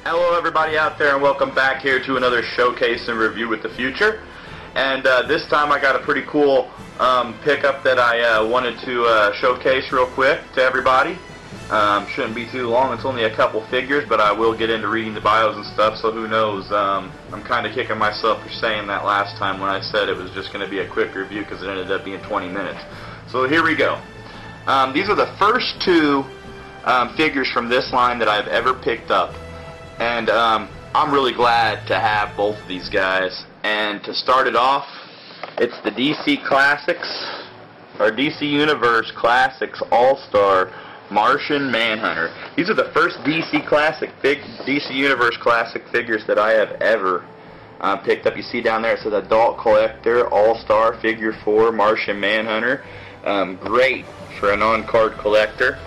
Hello everybody out there, and welcome back here to another showcase and review with the future. And this time I got a pretty cool pickup that I wanted to showcase real quick to everybody. Shouldn't be too long, it's only a couple figures, but I will get into reading the bios and stuff, so who knows. I'm kind of kicking myself for saying that last time when I said it was just going to be a quick review, because it ended up being 20 minutes. So here we go. These are the first two figures from this line that I've ever picked up. And I'm really glad to have both of these guys. And to start it off, it's the DC Classics, or DC Universe Classics All-Star Martian Manhunter. These are the first DC Universe Classic figures that I have ever picked up. You see down there it says Adult Collector All-Star Figure 4 Martian Manhunter. Great for an on-card collector.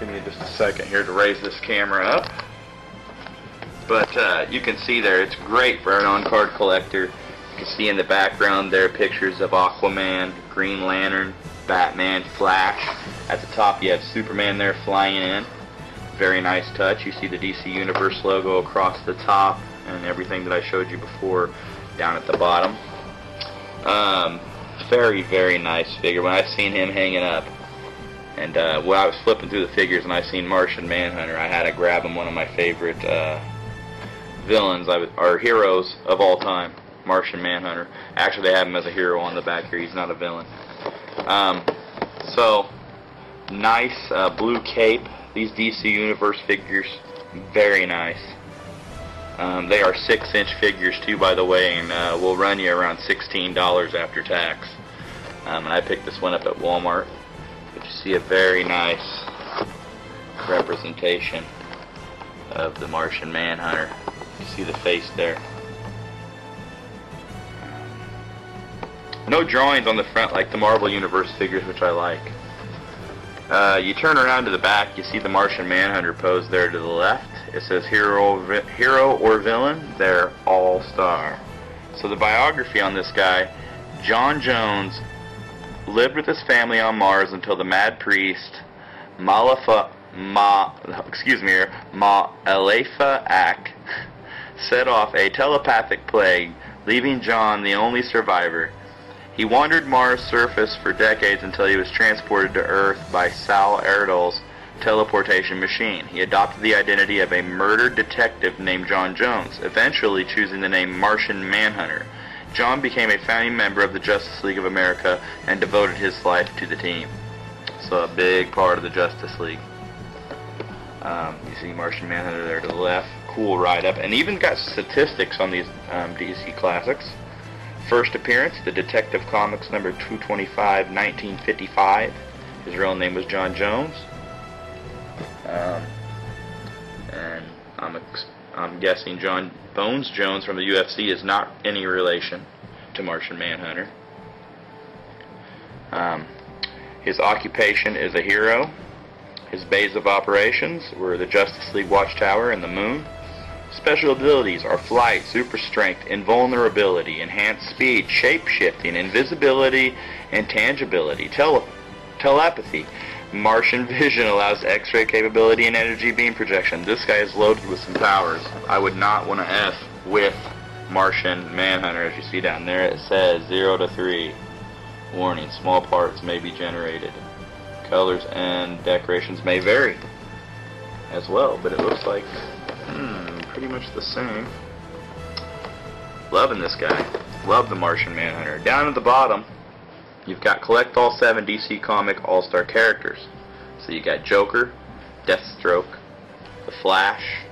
Give me just a second here to raise this camera up. But you can see there, it's great for an on-card collector. You can see in the background there pictures of Aquaman, Green Lantern, Batman, Flash. At the top you have Superman there flying in. Very nice touch. You see the DC Universe logo across the top and everything that I showed you before down at the bottom. Very, very nice figure. When I seen him hanging up, and when I was flipping through the figures and I seen Martian Manhunter, I had to grab him. One of my favorite villains, or heroes of all time, Martian Manhunter. Actually, they have him as a hero on the back here. He's not a villain. So, nice blue cape. These DC Universe figures, very nice. They are 6-inch figures too, by the way, and will run you around $16 after tax. And I picked this one up at Walmart. But you see a very nice representation of the Martian Manhunter. You see the face there. No drawings on the front like the Marvel Universe figures, which I like. You turn around to the back, you see the Martian Manhunter pose there to the left. It says hero or villain. They're all-star. So the biography on this guy: John Jones lived with his family on Mars until the Mad Priest Malefa Ak set off a telepathic plague, leaving John the only survivor. He wandered Mars' surface for decades until he was transported to Earth by Sal Erdal's teleportation machine. He adopted the identity of a murdered detective named John Jones, eventually choosing the name Martian Manhunter. John became a founding member of the Justice League of America and devoted his life to the team. So a big part of the Justice League. You see Martian Manhunter there to the left. Cool write-up. And even got statistics on these DC Classics. First appearance, the Detective Comics number 225, 1955. His real name was John Jones. And I'm guessing John Bones Jones from the UFC is not any relation to Martian Manhunter. His occupation is a hero. His bays of operations were the Justice League Watchtower and the Moon. Special abilities are flight, super strength, invulnerability, enhanced speed, shape-shifting, invisibility, intangibility, telepathy. Martian vision allows X-ray capability and energy beam projection. This guy is loaded with some powers. I would not want to F with Martian Manhunter. As you see down there, it says 0 to 3. Warning, small parts may be generated. Colors and decorations may vary as well, but it looks like pretty much the same. Loving this guy. Love the Martian Manhunter. Down at the bottom, you've got collect all 7 DC Comic All-Star characters. So you got Joker, Deathstroke, the Flash,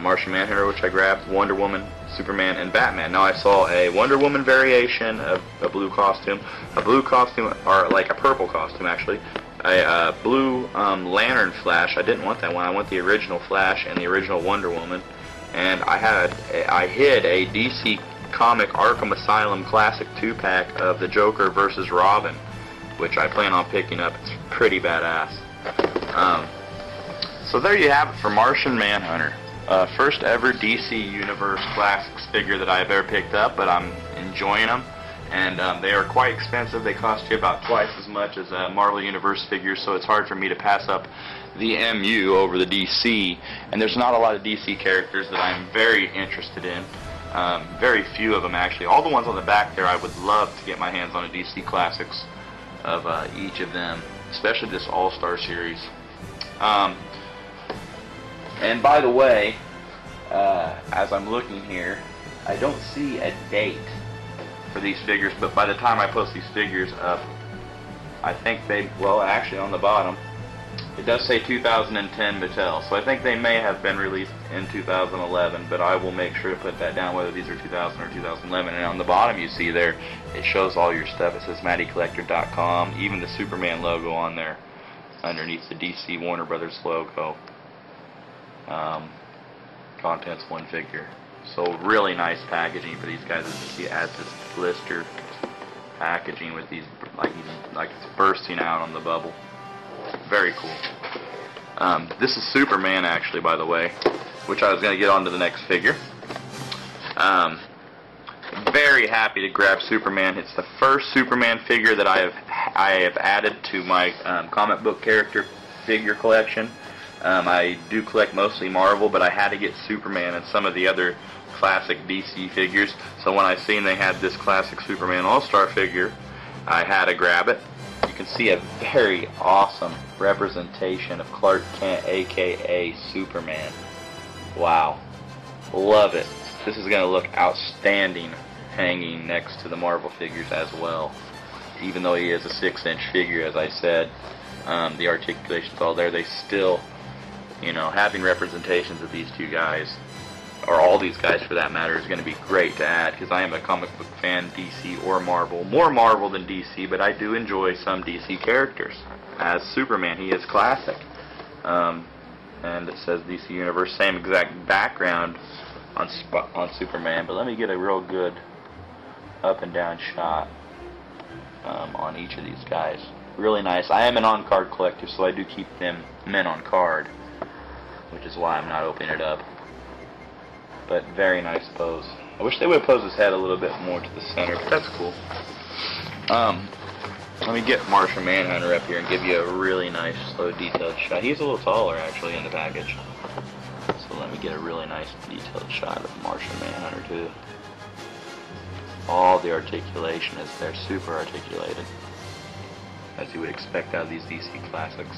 Martian Manhunter, which I grabbed, Wonder Woman, Superman, and Batman. Now I saw a Wonder Woman variation of a blue costume, or like a purple costume actually, a blue Lantern Flash. I didn't want that one. I want the original Flash and the original Wonder Woman. And I hid a DC Comic Arkham Asylum Classic 2-pack of the Joker versus Robin, which I plan on picking up. It's pretty badass. So there you have it for Martian Manhunter. First ever DC Universe Classics figure that I've ever picked up, but I'm enjoying them. And they are quite expensive. They cost you about twice as much as Marvel Universe figures, so it's hard for me to pass up the MU over the DC, and there's not a lot of DC characters that I'm very interested in. Very few of them, actually. All the ones on the back there, I would love to get my hands on a DC Classics of each of them, especially this All-Star series. And by the way, as I'm looking here, I don't see a date for these figures, but by the time I post these figures up, I think well, actually on the bottom, it does say 2010 Mattel, so I think they may have been released in 2011, but I will make sure to put that down, whether these are 2000 or 2011. And on the bottom you see there, it shows all your stuff. It says MattyCollector.com, even the Superman logo on there, underneath the DC Warner Brothers logo. Contents 1 figure. So really nice packaging for these guys. As you see, it has this blister packaging with these, like it's bursting out on the bubble. Very cool. This is Superman, actually, by the way, which I was going to get on to the next figure. Very happy to grab Superman. It's the first Superman figure that I have added to my comic book character figure collection. I do collect mostly Marvel, but I had to get Superman and some of the other classic DC figures. So when I seen they had this classic Superman All-Star figure, I had to grab it. You can see a very awesome representation of Clark Kent, aka Superman. Wow. Love it. This is going to look outstanding hanging next to the Marvel figures as well. Even though he is a 6-inch figure, as I said, the articulation's all there. They still, you know, having representations of these two guys, or all these guys for that matter, is going to be great to add, because I am a comic book fan, DC or Marvel. More Marvel than DC, but I do enjoy some DC characters. As Superman, he is classic. And it says DC Universe, same exact background on Superman, but let me get a real good up and down shot on each of these guys. Really nice. I am an on-card collector, so I do keep them men on card, which is why I'm not opening it up. But very nice pose. I wish they would have posed his head a little bit more to the center, but that's cool. Let me get Martian Manhunter up here and give you a really nice, slow, detailed shot. He's a little taller, actually, in the package. So let me get a really nice, detailed shot of Martian Manhunter, too. All the articulation is there, super articulated, as you would expect out of these DC Classics.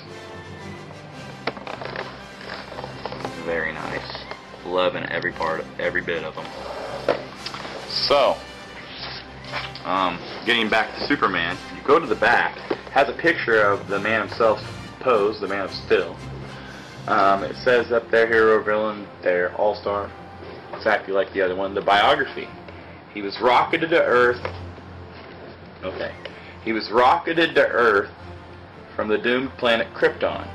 Very nice. Loving every bit of them. So, getting back to Superman, you go to the back, has a picture of the man himself posed, the Man of Steel. It says up there, hero, villain, there, all-star, exactly like the other one. The biography. He was rocketed to Earth. Okay. He was rocketed to Earth from the doomed planet Krypton.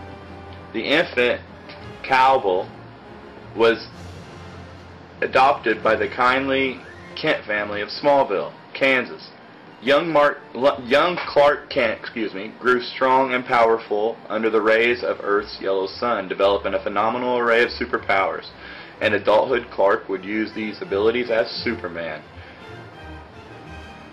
The infant Cowbell was adopted by the kindly Kent family of Smallville, Kansas. Young Clark Kent, grew strong and powerful under the rays of Earth's yellow sun, developing a phenomenal array of superpowers. In adulthood, Clark would use these abilities as Superman,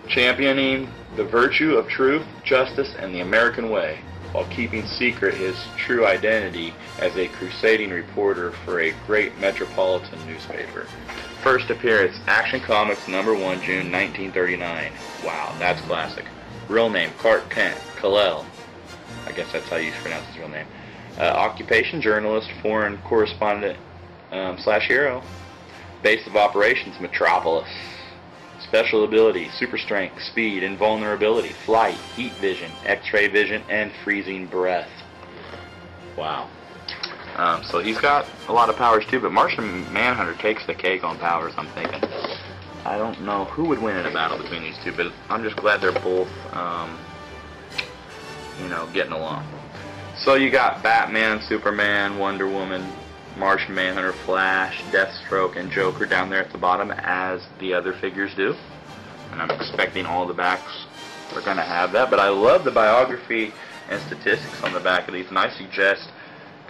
championing the virtue of truth, justice, and the American way, while keeping secret his true identity as a crusading reporter for a great metropolitan newspaper. First appearance, Action Comics #1, June 1939. Wow, that's classic. Real name, Clark Kent, Kal-El. I guess that's how you pronounce his real name. Occupation, journalist, foreign correspondent / hero. Base of operations, Metropolis. Special ability, super strength, speed, invulnerability, flight, heat vision, x-ray vision, and freezing breath. Wow. So he's got a lot of powers too, but Martian Manhunter takes the cake on powers, I'm thinking. I don't know who would win in a battle between these two, but I'm just glad they're both, you know, getting along. So you got Batman, Superman, Wonder Woman, Martian Manhunter, Flash, Deathstroke, and Joker down there at the bottom, as the other figures do. And I'm expecting all the backs are going to have that. But I love the biography and statistics on the back of these, and I suggest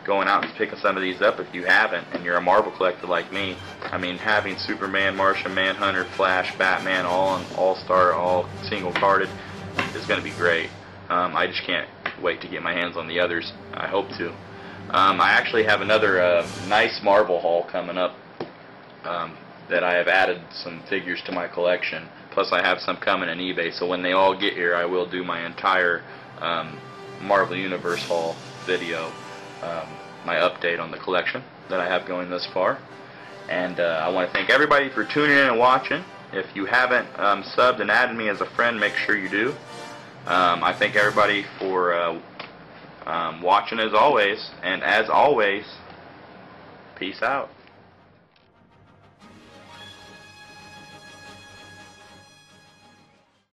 going out and picking some of these up if you haven't, and you're a Marvel collector like me. I mean, having Superman, Martian Manhunter, Flash, Batman, all on All-Star, all single-carded, is going to be great. I just can't wait to get my hands on the others. I hope to. I actually have another nice Marvel haul coming up that I have added some figures to my collection. Plus I have some coming in eBay, so when they all get here I will do my entire Marvel Universe haul video, my update on the collection that I have going thus far. And I want to thank everybody for tuning in and watching. If you haven't subbed and added me as a friend, make sure you do. I thank everybody for watching as always, and as always, peace out.